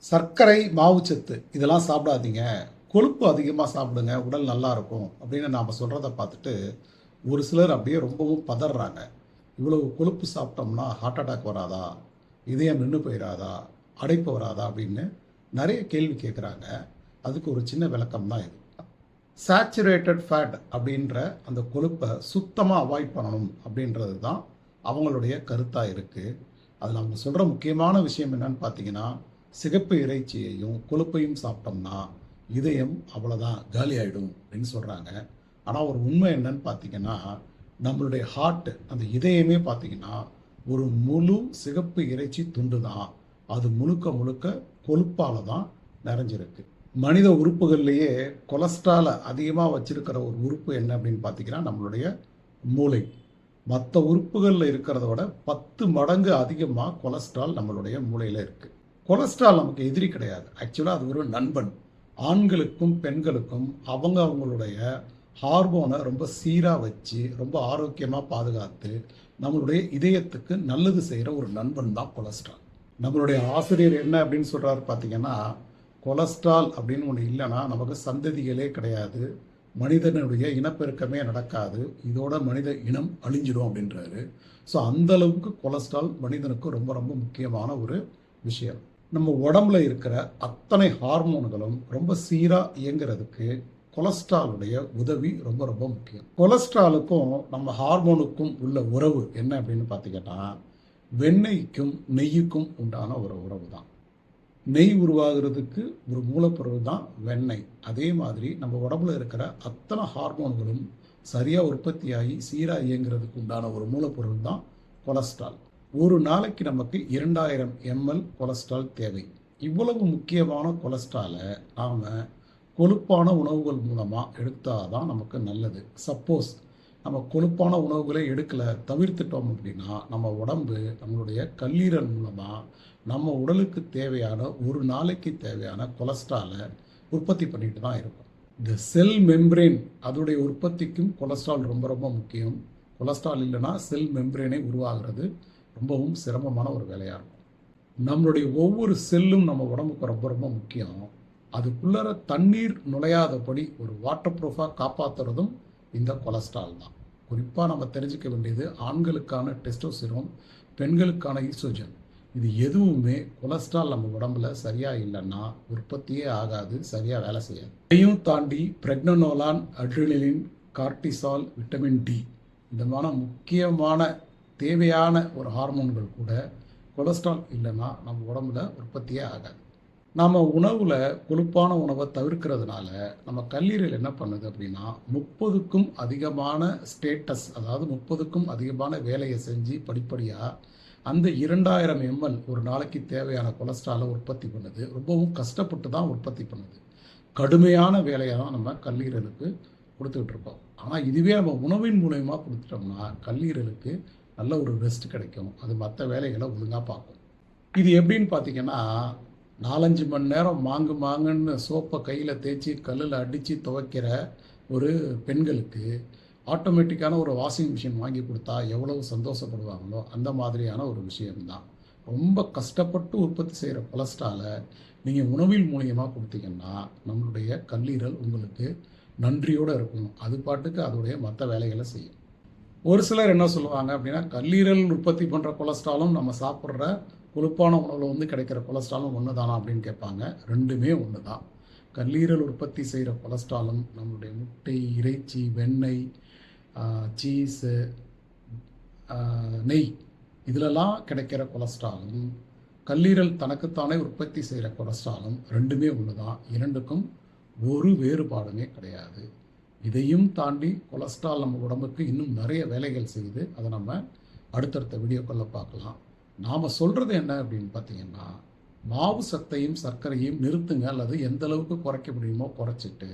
சர்க்கரை, மாவுச்சத்து இதெல்லாம் சாப்பிடாதீங்க. கொழுப்பு அதிகமா சாப்பிடுங்க. உடல் நல்லா இருக்கும். அப்படின்னு நாம சொல்றத பார்த்துட்டு, ஒரு சிலர் அப்படியே ரொம்பவும் பதர்றாங்க. இவ்வளவு கொழுப்பு சாப்பிட்டோம்னா ஹார்ட் அட்டாக் வராதா? இதயம் நின்னு போயிறாதா? அடைப்பு வராதா? அப்படின்னு நெறைய கேள்வி கேட்குறாங்க. அதுக்கு ஒரு சின்ன விளக்கம் தான் இது. சேச்சுரேட்டட் ஃபேட் அப்படின்ற அந்த கொழுப்பை சுத்தமா அவாய்ட் பண்ணணும் அப்படின்றது தான் அவங்களுடைய கருத்தா இருக்கு. அதில் அவங்க சொல்ற முக்கியமான விஷயம் என்னன்னு பார்த்தீங்கன்னா, சிகப்பு இறைச்சியையும் கொழுப்பையும் சாப்பிட்டோம்னா இதயம் அவ்வளோதான் காலி ஆயிடும் அப்படின்னு சொல்றாங்க. ஆனா ஒரு உண்மை என்னன்னு பார்த்தீங்கன்னா, நம்மளுடைய ஹார்ட் அந்த இதயமே பார்த்தீங்கன்னா, ஒரு முழு சிகப்பு இறைச்சி துண்டு தான். அது முழுக்க முழுக்க கொழுப்பால தான் நிறைஞ்சிருக்கு. மனித உறுப்புகள்லேயே கொலஸ்ட்ரால அதிகமா வச்சிருக்கிற ஒரு உறுப்பு என்ன அப்படின்னு பார்த்தீங்கன்னா, நம்மளுடைய மூளை. மற்ற உறுப்புகள்ல இருக்கிறத விட 10 மடங்கு அதிகமா கொலஸ்ட்ரால் நம்மளுடைய மூளையில இருக்கு. கொலஸ்ட்ரால் நமக்கு எதிரி கிடையாது. ஆக்சுவலா அது ஒரு நண்பன். ஆண்களுக்கும், பெண்களுக்கும் அவங்களுடைய ஹார்மோனை ரொம்ப சீரா வச்சு, ரொம்ப ஆரோக்கியமா பாதுகாத்து, நம்மளுடைய இதயத்துக்கு நல்லது செய்ற ஒரு நண்பன் தான் கொலஸ்ட்ரால். நம்மளுடைய ஆசிரியர் என்ன அப்படின்னு சொல்றாரு பார்த்தீங்கன்னா, கொலஸ்ட்ரால் அப்படின்னு ஒண்ணு இல்லன்னா, நமக்கு சந்ததிகளே கிடையாது. மனிதனுடைய இனப்பெருக்கமே நடக்காது. இதோட மனித இனம் அழிஞ்சிடும் அப்படின்றாரு. ஸோ அந்த அளவுக்கு கொலஸ்ட்ரால் மனிதனுக்கு ரொம்ப ரொம்ப முக்கியமான ஒரு விஷயம். நம்ம உடம்புல இருக்கிற அத்தனை ஹார்மோன்களும் ரொம்ப சீரா இயங்குறதுக்கு கொலஸ்ட்ராலுடைய உதவி ரொம்ப ரொம்ப முக்கியம். கொலஸ்ட்ராலுக்கும் நம்ம ஹார்மோனுக்கும் உள்ள உறவு என்ன அப்படின்னு பார்த்தீங்கன்னா, வெண்ணெய்க்கும் நெய்யுக்கும் உண்டான ஒரு உறவு தான். நெய் உருவாகிறதுக்கு ஒரு மூலப்பொருள் தான் வெண்ணெய். அதே மாதிரி நம்ம உடம்புல இருக்கிற அத்தனை ஹார்மோன்களும் சரியாக உற்பத்தியாகி சீராக இயங்குறதுக்கு உண்டான ஒரு மூலப்பொருள் தான் கொலஸ்ட்ரால். ஒரு நாளைக்கு நமக்கு 2000 ml கொலஸ்ட்ரால் தேவை. இவ்வளவு முக்கியமான கொலஸ்ட்ராலை நாம் கொழுப்பான உணவுகள் மூலமாக எடுத்தால் தான் நமக்கு நல்லது. சப்போஸ் நம்ம கொழுப்பான உணவுகளை எடுக்கலை, தவிர்த்துட்டோம் அப்படின்னா நம்ம உடம்பு நம்மளுடைய கல்லீரல் மூலமாக நம்ம உடலுக்கு தேவையான ஒரு நாளைக்கு தேவையான கொலஸ்ட்ராலை உற்பத்தி பண்ணிட்டு தான் இருக்கும். இந்த செல் மெம்ப்ரேன் அதோடைய உற்பத்திக்கும் கொலஸ்ட்ரால் ரொம்ப ரொம்ப முக்கியம். கொலஸ்ட்ரால் இல்லைன்னா செல் மெம்ப்ரேனை உருவாகிறது ரொம்பவும் சிரமமான ஒரு வேலையாக இருக்கும். நம்மளுடைய ஒவ்வொரு செல்லும் நம்ம உடம்புக்கு ரொம்ப ரொம்ப முக்கியம். அதுக்குள்ளற தண்ணீர் நுழையாதபடி ஒரு வாட்டர் ப்ரூஃபாக காப்பாற்றுறதும் இந்த கொலஸ்ட்ரால் தான். குறிப்பாக நம்ம தெரிஞ்சுக்க வேண்டியது ஆண்களுக்கான டெஸ்டோஸ்டிரோன், பெண்களுக்கான ஈஸ்ட்ரோஜன். இது எதுவுமே கொலஸ்ட்ரால் நம்ம உடம்புல சரியாக இல்லைன்னா உற்பத்தியே ஆகாது, சரியாக வேலை செய்யாது. இதையும் தாண்டி பிரெக்னனோலான், அட்ரினலின், கார்டிசால், விட்டமின் டி இந்த மாதிரி முக்கியமான தேவையான ஒரு ஹார்மோன்கள் கூட கொலஸ்ட்ரால் இல்லைன்னா நம்ம உடம்புல உற்பத்தியே ஆகாது. நம்ம உணவில் கொழுப்பான உணவை தவிர்க்கிறதுனால நம்ம கல்லீரல் என்ன பண்ணுது அப்படின்னா 30க்கும் அதிகமான ஸ்டேட்டஸ், அதாவது 30க்கும் அதிகமான வேலையை செஞ்சு படிப்படியாக அந்த 2000 ml ஒரு நாளைக்கு தேவையான கொலஸ்ட்ராலை உற்பத்தி பண்ணுது. ரொம்பவும் கஷ்டப்பட்டு தான் உற்பத்தி பண்ணுது. கடுமையான வேலையை தான் நம்ம கல்லீரலுக்கு கொடுத்துக்கிட்டு இருக்கோம். ஆனால் இதுவே நம்ம உணவின் மூலயமா கொடுத்துட்டோம்னா கல்லீரலுக்கு நல்ல ஒரு ரெஸ்ட் கிடைக்கும். அது மற்ற வேலைகளை ஒழுங்காக பார்க்கும். இது எப்படின்னு பார்த்தீங்கன்னா, 4-5 மணி நேரம் மாங்குன்னு சோப்பை கையில் தேய்ச்சி கல்லில் அடித்து துவைக்கிற ஒரு பெண்களுக்கு ஆட்டோமேட்டிக்கான ஒரு வாஷிங் மிஷின் வாங்கி கொடுத்தா எவ்வளவு சந்தோஷப்படுவாங்களோ அந்த மாதிரியான ஒரு விஷயம்தான். ரொம்ப கஷ்டப்பட்டு உற்பத்தி செய்கிற கொலஸ்ட்ராலை நீங்கள் உணவில் மூலியமாக கொடுத்தீங்கன்னா நம்மளுடைய கல்லீரல் உங்களுக்கு நன்றியோடு இருக்கும். அது பாட்டுக்கு அதோடைய மற்ற வேலைகளை செய்யும். ஒரு சிலர் என்ன சொல்லுவாங்க அப்படின்னா, கல்லீரல் உற்பத்தி பண்ணுற கொலஸ்ட்ராலும் நம்ம சாப்பிட்ற கொழுப்பான உணவில் கிடைக்கிற கொலஸ்ட்ராலும் ஒன்று தானா அப்படின்னு கேட்பாங்க. ரெண்டுமே ஒன்று தான். கல்லீரல் உற்பத்தி செய்கிற கொலஸ்ட்ராலும் நம்மளுடைய முட்டை, இறைச்சி, வெண்ணெய், சீஸு, நெய் இதிலெல்லாம் கிடைக்கிற கொலஸ்ட்ராலும் கல்லீரல் தனக்குத்தானே உற்பத்தி செய்கிற கொலஸ்ட்ராலும் ரெண்டுமே ஒன்று தான். இரண்டுக்கும் ஒரு வேறுபாடுமே கிடையாது. இதையும் தாண்டி கொலஸ்ட்ரால் நம்ம உடம்புக்கு இன்னும் நிறைய வேலைகள் செய்யுது. அதை நம்ம அடுத்தடுத்த வீடியோக்களில் பார்க்கலாம். நாம் சொல்கிறது என்ன அப்படின்னு பார்த்தீங்கன்னா, மாவு சத்தையும் சர்க்கரையும் நிறுத்துங்க, அல்லது எந்த அளவுக்கு குறைக்க முடியுமோ குறைச்சிட்டு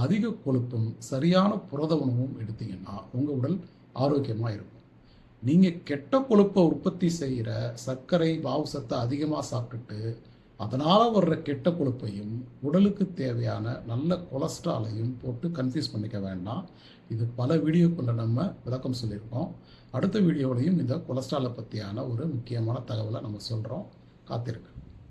அதிக கொழுப்பும் சரியான புரத உணவும் எடுத்தீங்கன்னா உங்கள் உடல் ஆரோக்கியமாக இருக்கும். நீங்கள் கெட்ட கொழுப்பை உற்பத்தி செய்கிற சர்க்கரை, மாவு சத்தை அதிகமாக சாப்பிட்டுட்டு அதனால் வர்ற கெட்ட கொழுப்பையும் உடலுக்கு தேவையான நல்ல கொலஸ்ட்ராலையும் போட்டு கன்ஃபியூஸ் பண்ணிக்க வேண்டாம். இது பல வீடியோக்குள்ளே நம்ம விளக்கம் சொல்லியிருக்கோம். அடுத்த வீடியோவிலையும் இந்த கொலஸ்ட்ராலை பற்றியான ஒரு முக்கியமான தகவலை நம்ம சொல்கிறோம். காத்திருக்கு.